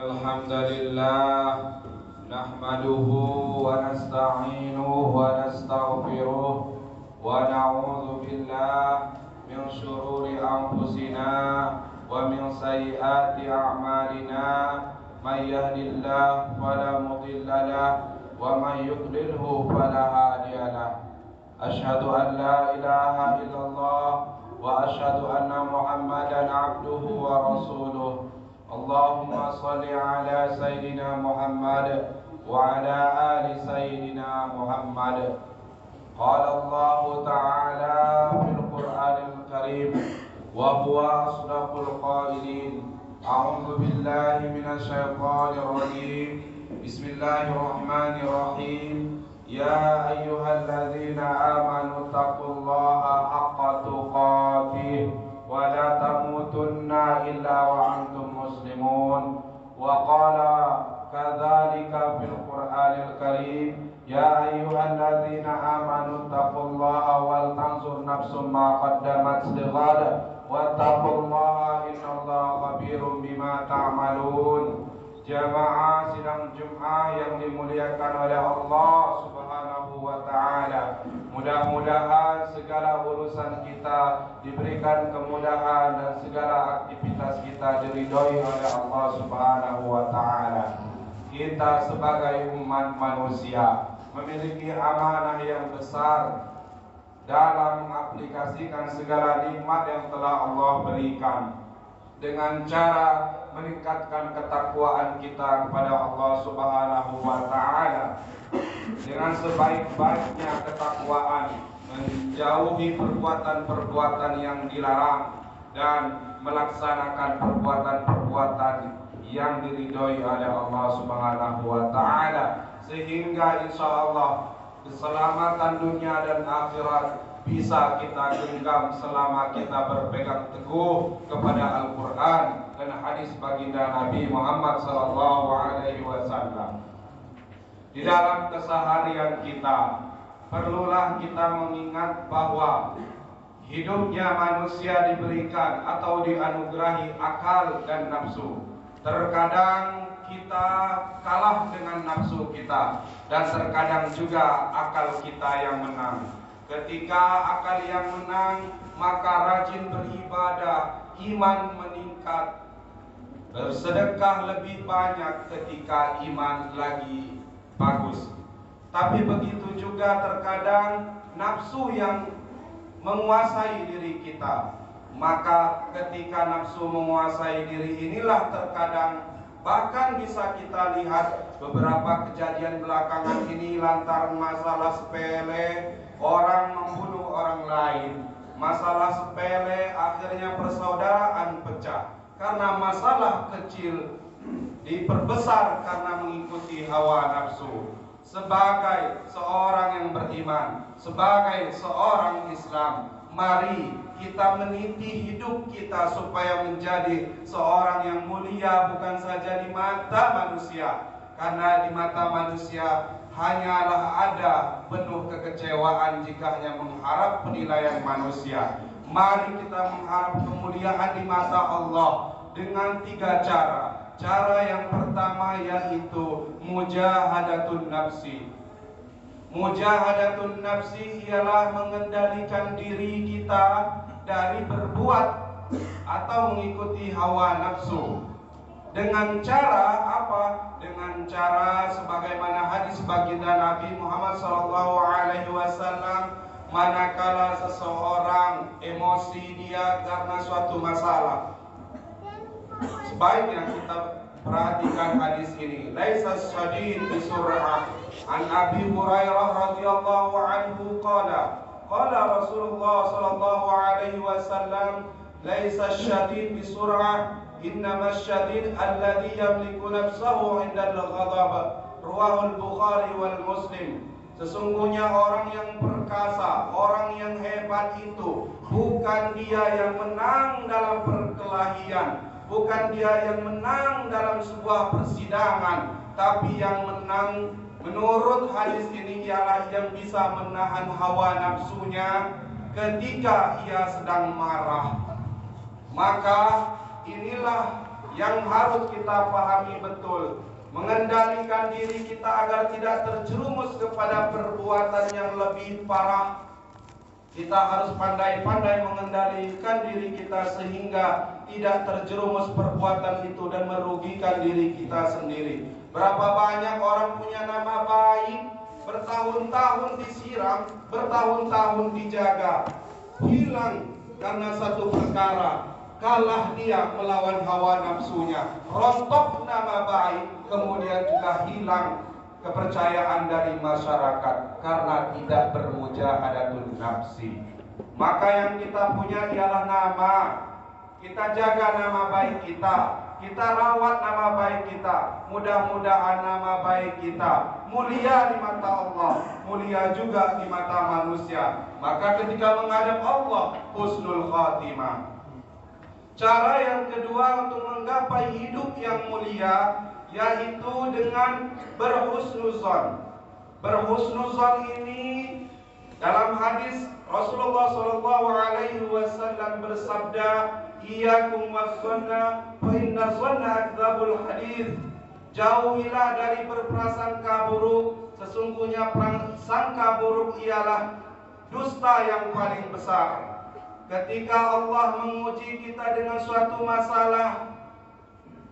Alhamdulillah nahmaduhu wa nasta'inuhu wa nastaghfiruh wa na'udzu billah min syururi anfusina wa min sayyiati a'malina may yahdihillahu fala mudilla lahu wa may yudlilhu fala hadiya lahu. Asyhadu an la ilaha illallah wa asyhadu anna Muhammadan abduhu wa rasuluh. Allahumma salli ala Sayyidina Muhammad wa ala ali Sayyidina Muhammad. Qala Allah Ta'ala fil Qur'anil Karim wa huwa asdaqul qailin. A'udzu billahi minasy syaithanir rajim. Bismillahirrahmanirrahim. Ya ayyuhalladzina amanu taqullaha haqqa tuqatih wa la tamutunna illa wa antum muslimun. Wa qala kadzalika fil Qur'anil Karim. Ya ayyuhalladzina amanu taqullaha wal tanzur nafsum ma qaddamat lighad wattaqullaha innallaha khabirum bima ta'malun. Jamaah sidang Jumat yang dimuliakan oleh Allah Subhanahu wa Ta'ala, mudah-mudahan segala urusan kita diberikan kemudahan dan segala aktivitas kita diridhoi oleh Allah Subhanahu wa Ta'ala. Kita sebagai umat manusia memiliki amanah yang besar dalam mengaplikasikan segala nikmat yang telah Allah berikan dengan cara meningkatkan ketakwaan kita kepada Allah Subhanahu wa Ta'ala. Dengan sebaik-baiknya ketakwaan, menjauhi perbuatan-perbuatan yang dilarang dan melaksanakan perbuatan-perbuatan yang diridhoi oleh Allah Subhanahu wa Ta'ala, sehingga insyaallah keselamatan dunia dan akhirat bisa kita genggam selama kita berpegang teguh kepada Al-Quran dan hadis baginda Nabi Muhammad SAW. Di dalam keseharian kita, perlulah kita mengingat bahwa hidupnya manusia diberikan atau dianugerahi akal dan nafsu. Terkadang kita kalah dengan nafsu kita, dan terkadang juga akal kita yang menang. Ketika akal yang menang, maka rajin beribadah, iman meningkat, bersedekah lebih banyak ketika iman lagi bagus. Tapi begitu juga terkadang nafsu yang menguasai diri kita. Maka ketika nafsu menguasai diri inilah terkadang bahkan bisa kita lihat beberapa kejadian belakangan ini lantaran masalah sepele, orang membunuh orang lain. Masalah sepele akhirnya persaudaraan pecah karena masalah kecil diperbesar karena mengikuti hawa nafsu. Sebagai seorang yang beriman, sebagai seorang Islam, mari kita meniti hidup kita supaya menjadi seorang yang mulia, bukan saja di mata manusia, karena di mata manusia hanyalah ada penuh kekecewaan jika hanya mengharap penilaian manusia. Mari kita mengharap kemuliaan di mata Allah dengan 3 cara. Cara yang pertama yaitu mujahadatun nafsi. Mujahadatun nafsi ialah mengendalikan diri kita dari berbuat atau mengikuti hawa nafsu. Dengan cara apa? Dengan cara sebagaimana hadis baginda Nabi Muhammad SAW, manakala seseorang emosi dia karena suatu masalah, sebaiknya kita perhatikan hadis ini. Laisa syadid bisur'ah. An Abi Hurairah radhiyallahu anhu qala Rasulullah sallallahu alaihi wasallam, laisa syadid bisur'ah, innama syadid alladhi yamliku nafsahu 'inda al-ghadab. Rawahul Bukhari wal Muslim. Sesungguhnya orang yang perkasa, orang yang hebat itu bukan dia yang menang dalam perkelahian, bukan dia yang menang dalam sebuah persidangan, tapi yang menang menurut hadis ini ialah yang bisa menahan hawa nafsunya ketika ia sedang marah. Maka inilah yang harus kita pahami betul. Mengendalikan diri kita agar tidak terjerumus kepada perbuatan yang lebih parah. Kita harus pandai-pandai mengendalikan diri kita sehingga tidak terjerumus perbuatan itu dan merugikan diri kita sendiri. Berapa banyak orang punya nama baik, bertahun-tahun disiram, bertahun-tahun dijaga, hilang karena satu perkara. Kalah dia melawan hawa nafsunya, rontok nama baik, kemudian juga hilang kepercayaan dari masyarakat karena tidak bermujahadatun nafsi. Maka yang kita punya ialah nama. Kita jaga nama baik kita, kita rawat nama baik kita. Mudah-mudahan nama baik kita mulia di mata Allah, mulia juga di mata manusia. Maka ketika menghadap Allah, husnul khatimah. Cara yang kedua untuk menggapai hidup yang mulia yaitu dengan berhusnuzon. Berhusnuzon ini dalam hadis Rasulullah SAW bersabda, "Iyyakum wazzanna fa inna zanna akdzabul hadits." Jauhilah dari berprasangka buruk, sesungguhnya prasangka buruk ialah dusta yang paling besar. Ketika Allah menguji kita dengan suatu masalah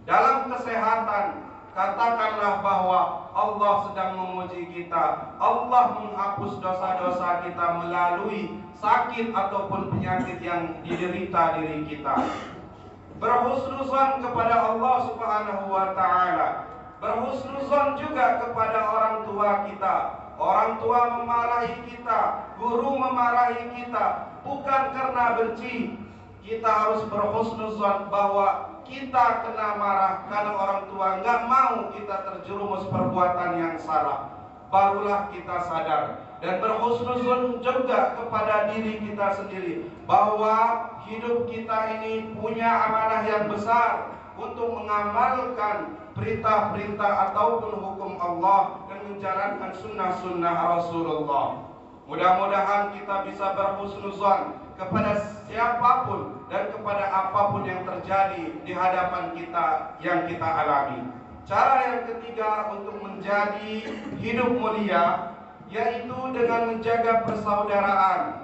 dalam kesehatan, katakanlah bahwa Allah sedang menguji kita. Allah menghapus dosa-dosa kita melalui sakit ataupun penyakit yang diderita diri kita. Berhusnuzon kepada Allah Subhanahu wa ta'ala. Berhusnuzon juga kepada orang tua kita. Orang tua memarahi kita, guru memarahi kita, bukan karena benci. Kita harus berhusnuzon bahwa kita kena marah karena orang tua nggak mau kita terjerumus perbuatan yang salah. Barulah kita sadar dan berhusnuzon juga kepada diri kita sendiri bahwa hidup kita ini punya amanah yang besar untuk mengamalkan perintah-perintah ataupun hukum Allah dan menjalankan sunnah-sunnah Rasulullah. Mudah-mudahan kita bisa berhusnuzon kepada siapapun dan kepada apapun yang terjadi di hadapan kita yang kita alami. Cara yang ketiga untuk menjadi hidup mulia yaitu dengan menjaga persaudaraan.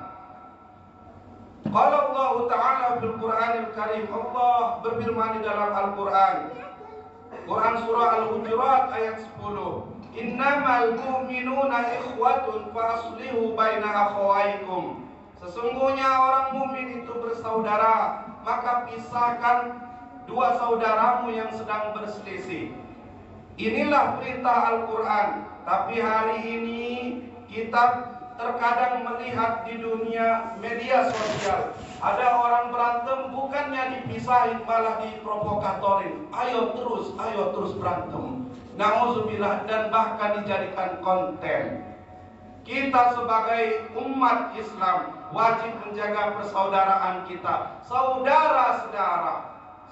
Qala Allah Ta'ala fil Qur'anil Karim, Allah berfirman di dalam Al-Quran, Quran surah Al-Hujurat ayat 10, "Innamal mu'minuna ikhwatun fa aslihu baina akhawaikum." Sesungguhnya orang mukmin itu bersaudara, maka pisahkan dua saudaramu yang sedang berselisih. Inilah perintah Al-Quran. Tapi hari ini kita terkadang melihat di dunia media sosial ada orang berantem bukannya dipisahin malah diprovokatorin. Ayo terus berantem. Nauzubillah, dan bahkan dijadikan konten. Kita sebagai umat Islam wajib menjaga persaudaraan kita.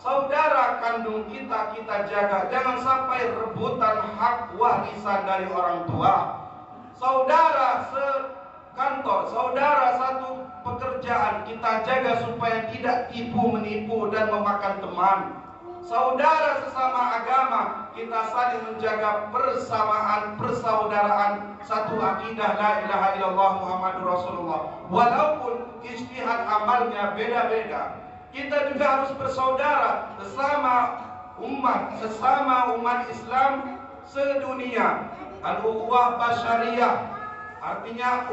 Saudara kandung kita jaga. Jangan sampai rebutan hak warisan dari orang tua. Saudara sekantor, saudara satu pekerjaan kita jaga supaya tidak tipu menipu dan memakan teman. Saudara sesama agama kita saling menjaga persamaan, persaudaraan, satu akidah la ilaha illallah Muhammadur Rasulullah. Walaupun ijtihad amalnya beda-beda, kita juga harus bersaudara sesama umat Islam sedunia. Al-ukhuwah basyariyah artinya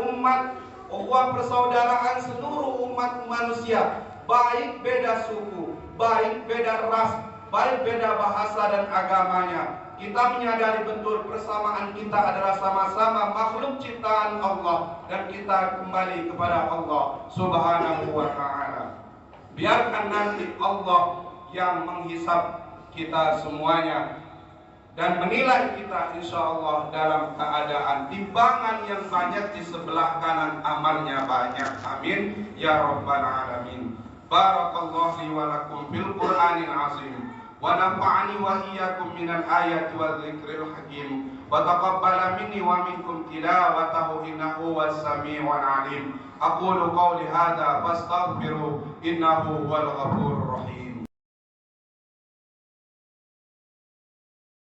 ukhuwah persaudaraan seluruh umat manusia, baik beda suku, baik beda ras, baik beda bahasa dan agamanya. Kita menyadari betul persamaan kita adalah sama-sama makhluk ciptaan Allah dan kita kembali kepada Allah Subhanahu wa ta'ala. Biarkan nanti Allah yang menghisab kita semuanya dan menilai kita insyaallah dalam keadaan timbangan yang banyak di sebelah kanan, amalnya banyak. Amin ya rabbal alamin. Barakallahu li wa lakum fil Qur'anil azim wa nafa'ani wa iyyakum minal ayati wa dzikril hakim wa taqabbala minni wa minkum tilawatahu innahu was sami'ul alim. Aqulu qawli hadza fastaghfiru innahu huwal ghafurur rahim.